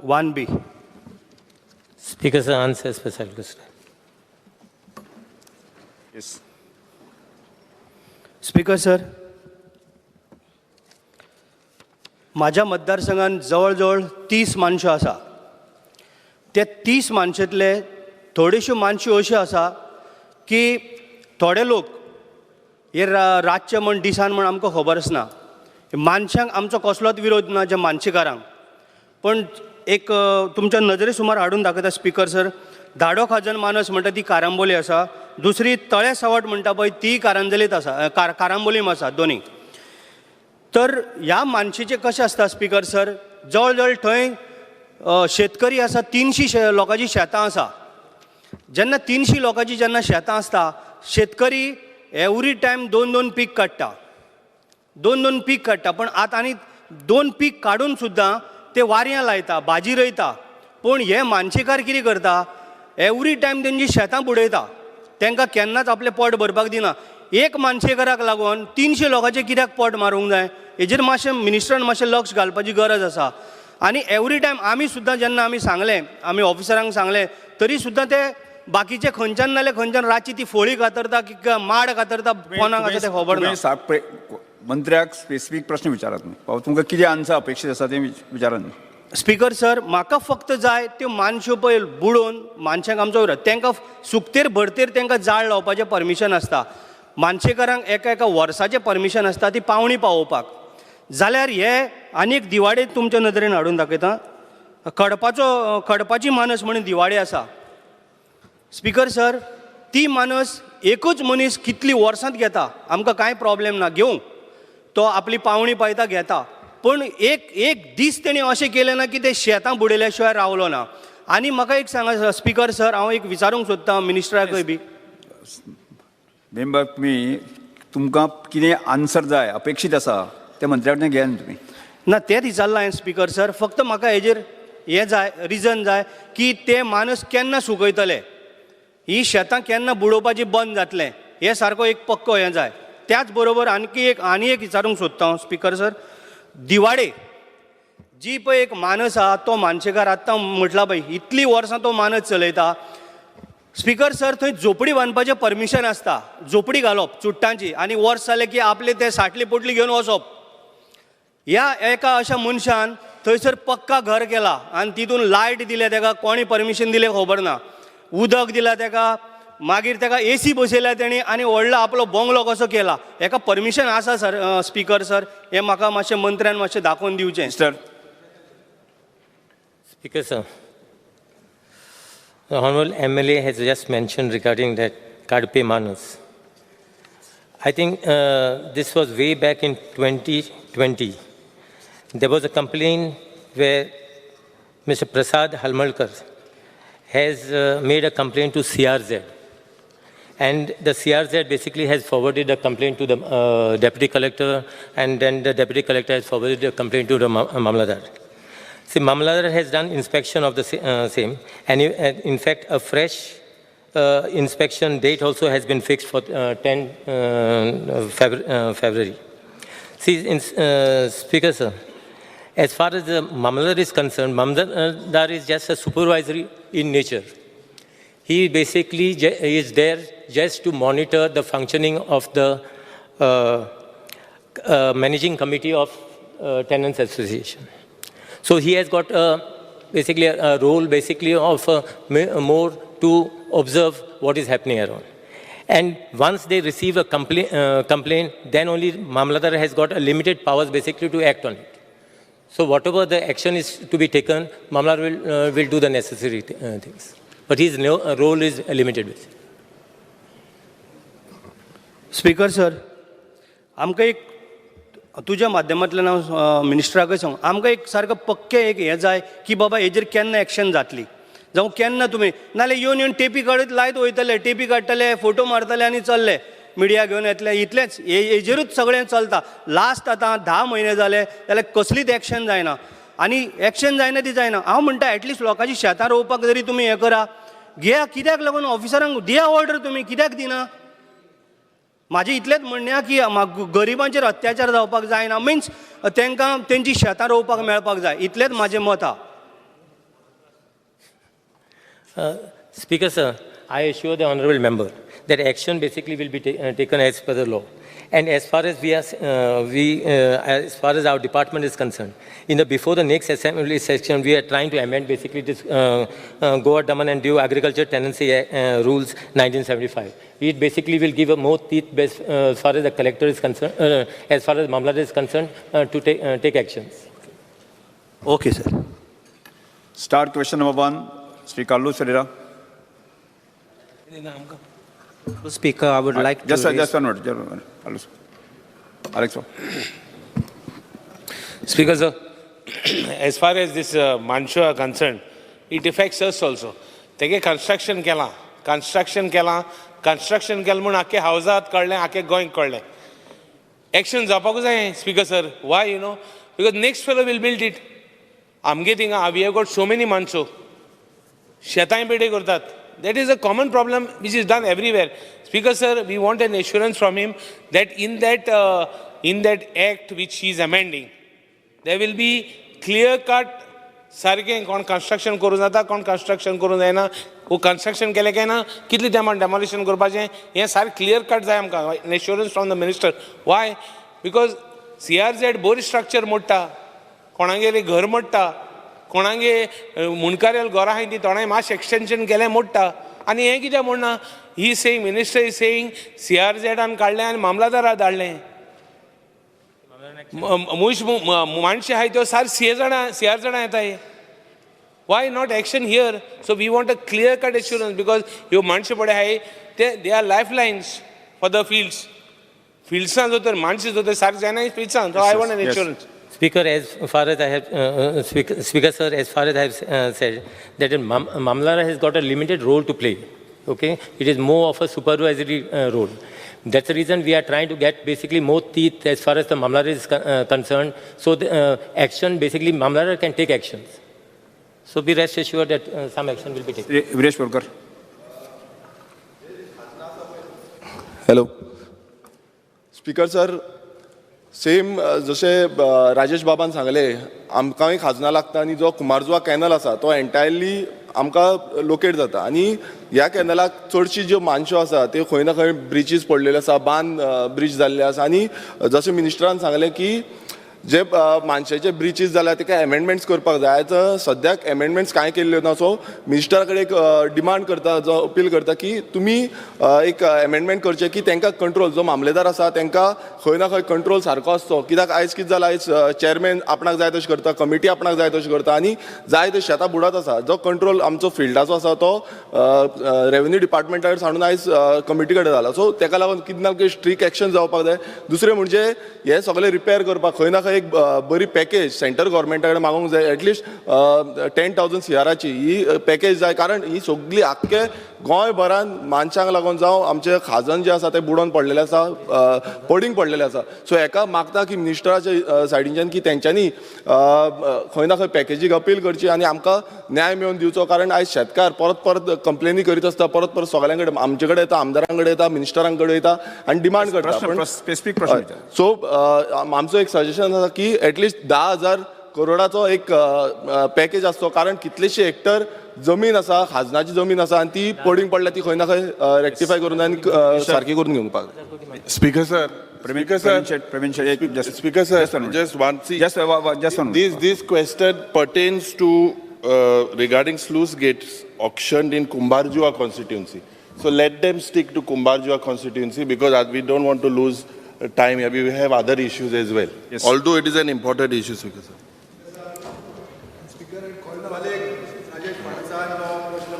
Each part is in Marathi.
1B. Speaker, sir, answer special question. Yes. Speaker sir, माझ्या मतदारसंघात जवळजवळ 30 माणसं आसा. ते 30 माणसांतले थोडेश्यो माणसो अश्यो आसा की थोडे लोक हे रातचे म्हण दिसान म्हण आमकां खबर आसना. मानशांक आमचो कसलोच विरोध ना, ज्या मानशेकारांक. पण एक तुमच्या नजरे सुमार हाडून दाखयता स्पीकर सर, धाडो खाजन मानस म्हणटा ती कारांबोली आसा, दुसरी तळे सावट म्हणटा पळय ती कारांजलीत आसा, कारांबोलीम आसा दोनी. तर ह्या मानशेचें कशें आसता स्पीकर सर, जवळ जवळ थंय शेतकरी आसा, 300 लोकांची शेतां आसा. जेन्ना 300 लोकांची जेन्ना शेतां आसता, शेतकरी एवरी टायम 2-2 पीक काडटा, 2-2 पीक काडटा. पण आतां आनी 2 पीक काडून सुद्दां ते वाऱ्यां लायता, भाजी रोयता. पूण हे मानशेकार कितें करता, एवरी टायम तेंची शेतां बुडयता, तांकां केन्नाच आपलें पोट भरपाक दिना. एक मानशेकाराक लागून 300 लोकांचें कित्याक पोट मारूंक जाय, हेजेर मातशें मिनिस्टरान मातशें लक्ष घालपाची गरज आसा. आनी एवरी टायम आमी सुद्दां जेन्ना आमी सांगलें, आमी ऑफिसरांक सांगलें, तरी सुद्दां ते बाकीचे खंयच्यान नाल्यार खंयच्यान रातची ती फोळी कातरता की माड कातरता, पोनाक आसा तें खबर ना. मंत्र्याक स्पेसिफीक प्रश्न विचारात न्ही, तुमकां कितें आन्सर अपेक्षीत आसा तें विचारात न्ही. स्पीकर सर, म्हाका फक्त जाय त्यो मानश्यो पळय बुडोवन मानशांक आमचो विरोध, तांकां सुकतेर भरतेर तांकां जाळ लावपाचें परमिशन आसता. मानशेकारांक एका वर्साचें परमिशन आसता ती पावणी पावोवपाक. जाल्यार हे आनी एक दिवाडे तुमच्या नदरेन हाडून दाखयता. खडपाची मानस म्हणून दिवाडी आसा स्पीकर सर. ती मानस एकूच मनीस कितली वर्सांत घेता, आमकां कांय प्रॉब्लेम ना, घेवं तो आपली पावणी पायता घेता. पूण एक दीस तेणी अशें केलें ना की ते शेतां बुडयल्या शिवाय रावलो ना. आनी म्हाका एक सांगा स्पीकर सर, हांव एक विचारूंक सोदतां मिनिस्टराकय बी. मेंबर, तुमकां कितें आन्सर जाय अपेक्षीत आसा तें मंत्र्या कडल्यान घेया न्ही तुमी. ना तेंच विचारलां हांवें स्पीकर सर. फक्त म्हाका हेजेर हें जाय, रिजन जाय की ते मानस केन्ना सुकयतले, ही शेतां केन्ना बुडोवपाची बंद जातलें, हे सारको एक पक्को हें जाय. त्याच बरोबर आनी एक विचारूंक सोदता हांव स्पीकर सर. दिवाडे जी पळय एक मानस आहा, तो मानशेकार आतां म्हटला पळय इतली वर्सां तो मानस चलयता. स्पीकर सर, थंय झोपडी बांदपाचें परमिशन आसता, झोपडी घालप चुट्टांची, आनी वर्स जालें की आपले ते साटली पोटली घेवन वचप. ह्या एका अशा मनशान थंयसर पक्का घर केला आनी तितून लायट दिल्या ताका, कोणी परमिशन दिलें खबर ना, उदक दिला ताका, मागीर ताका AC बसयल्या तेणी, आनी व्हडलो आपलो बंगलो कसो केला. हेका परमिशन आसा सर स्पीकर सर, हें म्हाका मातशें मंत्र्यान मातशें दाखोवन दिवचें. Sir, Speaker, sir, the Honorable MLA has just mentioned regarding that Kadpe Manas. I think this was way back in 2020. There was a complaint where Mr. Prasad Halmalkar has made a complaint to CRZ. And the CRZ basically has forwarded a complaint to the Deputy Collector, and then the Deputy Collector has forwarded a complaint to the Mamladar. See, Mamladar has done inspection of the same, and in fact, a fresh inspection date also has been fixed for 10 February. See, Speaker, sir, as far as the Mamladar is concerned, Mamladar is just a supervisory in nature. He basically is there just to monitor the functioning of the managing committee of Tenants Association. So he has got basically a role of more to observe what is happening around. And once they receive a complaint, then only Mamladar has got a limited powers basically to act on it. So whatever the action is to be taken, Mamladar will do the necessary things. But his role is limited. Speaker sir, आमकां एक तुज्या माध्यमांतल्यान हांव मिनिस्टराकय सांग, आमकां एक सारको पक्के एक हें जाय की बाबा हेजेर केन्ना एक्शन जातली, जावं केन्ना तुमी नाल्यार येवन टेपी काडत लायत वयतले, टेपी काडटले, फोटो मारतले आनी चल्ले, मिडिया घेवन येतले, इतलेंच हेजेरूच सगळें चलता. लास्ट आतां 10 म्हयने जाले जाल्यार कसलीच एक्शन जायना. आनी एक्शन जायना ती जायना. हांव म्हणटा एटलिस्ट लोकांची शेतां रोवपाक जरी तुमी हें करा, घेया. कित्याक लागून ऑफिसरांक दिया ऑर्डर, तुमी कित्याक दिना? म्हाजें इतलेंच म्हणणें की गरिबांचेर अत्याचार जावपाक जायना, मिन्स तांकां तेंची शेतां रोवपाक मेळपाक जाय, इतलेंच म्हाजें मत आहा. Speaker, sir, I assure the honorable member that action basically will be taken as per the law. And as far as as far as our department is concerned, before the next assembly session, we are trying to amend basically this Goa Daman and Diu Agriculture Tenancy Rules 1975. It basically will give a more teeth as far as the collector is concerned, as far as Mamlada is concerned, to take actions. Okay, sir. Start question number 1. Sri Kallu Sharira. Speaker, I would like to Just one word. Alex. Speaker, sir, as far as this Manshu are concerned, it affects us also. Tege construction kela mun akke houseat kadle, akke going kadle. Action zapaku jay, Speaker, sir. Why, Because next fellow will build it. We have got so many Manshu. Shetain pede kurtat. That is a common problem which is done everywhere. Speaker, sir, we want an assurance from him that in that act which he is amending, there will be clear-cut सारकें कोण construction करून जाता कोण construction करून जायना वो construction केले काय ना कितले टायमान demolition करपाचें हें सारकें clear cut जाय आमकां an assurance from the minister. Why? Because CRZ Bori structure मोडटा कोणागेलें घर मोडटा कोणागे मुणकारेल घरां आहाय ती थोडें मातशें extension केलें मोडटा आनी हें कित्याक Moderna he saying minister is saying CRZ आन काडलें आनी मामलादारा धाडलें माणसे आहाय त्यो सार CR जाणां येताय. Why not action here? So we want a clear cut assurance because ह्यो माणसे पडे आहाय they are lifelines for the fields. Fieldsaan जो तर माणसे जो तर सार जायना fieldsaan. So I want an assurance. Speaker, as far as I have, Speaker, sir, as far as I have said, that Mamlara has got a limited role to play. Okay, it is more of a supervisory role. That's the reason we are trying to get basically more teeth as far as the Mamlara is concerned. So the action, basically, Mamlara can take actions. So be rest assured that some action will be taken. Viresh Porkar. Hello. Speaker, sir. Same जशे राजेश बाबान सांगले आमकांय खाजना लागता आनी जो कुमारजुआ कॅनल आसा तो एंटायरली आमकां लोकेट जाता आनी ह्या कॅनलाक चडशी ज्यो मानश्यो आसा त्यो खंय ना खंय ब्रिजीस पडलेले आसा बांद ब्रिज जाल्ले आसा आनी जशें मिनिस्टरान सांगलें की जे मानशाचे ब्रिजीस जाल्यार तेका एमेंडमेंट्स करपाक जाय तर सद्याक एमेंडमेंट्स कांय केल्ल्यो ना. सो मिनिस्टरा कडेन एक डिमांड करता जो अपील करता की तुमी एक एमेंडमेंट करचे की तांकां कंट्रोल जो मामलेदार आसा तांकां खंय ना खंय कंट्रोल सारको आसचो. कित्याक आयज कितें जालां आयज चेअरमॅन आपणाक जाय तशें करता कमिटी आपणाक जाय तशें करता आनी जाय ते शेतां बुडात आसा. जो कंट्रोल आमचो फिल्डाचो आसा तो रेव्हेन्यू डिपार्टमेंटा कडेन सांडून आयज कमिटी कडेन जाला. सो ताका लागून कितें ना कितें स्ट्रिक्ट एक्शन जावपाक जाय. दुसरें म्हणजे हें सगळें रिपेर करपाक खंय ना खंय एक बरी पॅकेज सेंट्रल गव्हर्मेंटा कडेन मागूंक जाय. एटलिस्ट 10,000 CRची ही पॅकेज जाय कारण ही सगळी आख्खे गोंयभरान मानशांक लागून जावं आमचे खाजन जे आसा ते बुडोवन पडलेले आसा पडींग पडलेले आसा. सो हेका मागता की मिनिस्टराच्या सायडीच्यान की तेंच्यांनी खंय ना खंय पॅकेजीक अपील करची आनी आमकां न्याय मेळोवन दिवचो. कारण आयज शेतकार परत परत कंप्लेनी करीत आसता परत परत सगळ्यां कडेन आमचे कडेन येता आमदारां कडेन येता मिनिस्टरां कडेन येता आनी डिमांड करता. स्पेसिफिक प्रश्न. सो आमचो एक सजेशन आसा की एटलिस्ट 10,000 करोडाचो एक पॅकेज आसचो कारण कितलेशे हेक्टर जमीन आसा खाजनाची जमीन आसा आनी ती पडींग पडल्या ती खंय ना खंय रेक्टिफाय करून आनी सारकी करून घेवपाक. Speaker sir, Speaker sir, just one. This question pertains to regarding sluice gates auctioned in Kumbarjua constituency. So let them stick to Kumbarjua constituency because we don't want to lose time here. We have other issues as well. Yes. Although it is an important issue, Speaker sir.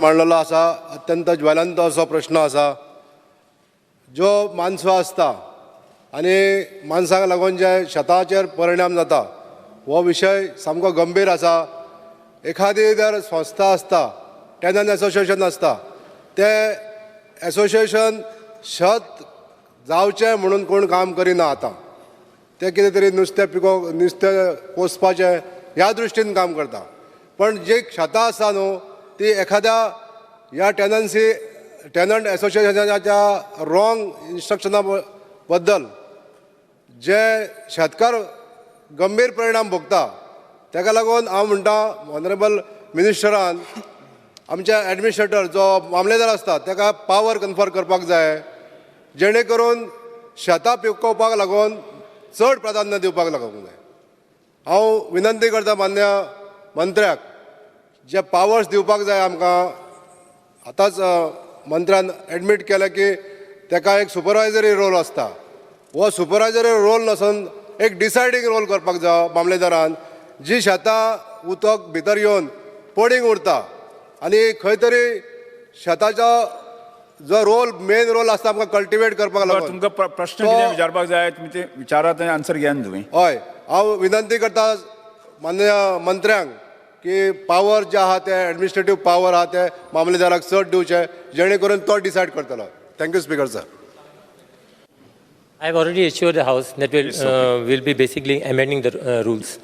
मांडलेलो आसा अत्यंत ज्वलंत असो प्रश्न आसा. ज्यो माणसो आसता आनी माणसांक लागून जे शेताचेर परिणाम जाता हो विशय सामको गंभीर आसा. एखादी जर संस्था आसता टेनंट एसोसिएशन आसता ते एसोसिएशन शेत जावचें म्हणून कोण काम करिना. आतां ते कितें तरी नुस्तें पोसपाचें ह्या दृश्टीन काम करता. पण जी शेतां आसा न्हू ती एखाद्या ह्या टेनंट एसोसिएशनाच्या रॉंग इन्स्ट्रक्शना बद्दल जे शेतकार गंभीर परिणाम भोगता ताका लागून हांव म्हणटा ऑनरेबल मिनिस्टरान आमच्या एडमिनिस्ट्रेटर जो मामलेदार आसता ताका पावर कन्फर करपाक जाय, जेणे करून शेतां पिकोवपाक लागून चड प्राधान्य दिवपाक लागूंक जाय. हांव विनंती करता मान्य मंत्र्याक जे पावर्स दिवपाक जाय आमकां. आतांच मंत्र्यान एडमीट केलें की ताका एक सुपरवायझरी रोल आसता. हो सुपरवायझरी रोल नसून एक डिसायडींग रोल करपाक जाय मामलेदारान. जी शेतां उदक भितर येवन पडींग उरता आनी खंय तरी शेताच्या जो रोल मेन रोल आसता आमकां कल्टिवेट करपाक लागून. तुमकां प्रश्न कितें विचारपाक जाय तुमी ते विचारात आनी आन्सर घेयात तुमी. हय, हांव विनंती करता मान्य मंत्र्यांक की पावर जे आहा ते एडमिनिस्ट्रेटीव पावर आहा ते मामलेदाराक चड दिवचे, जेणे करून तो डिसायड करतलो. Thank you speaker sir. I have already assured the House that we'll be basically amending the rules.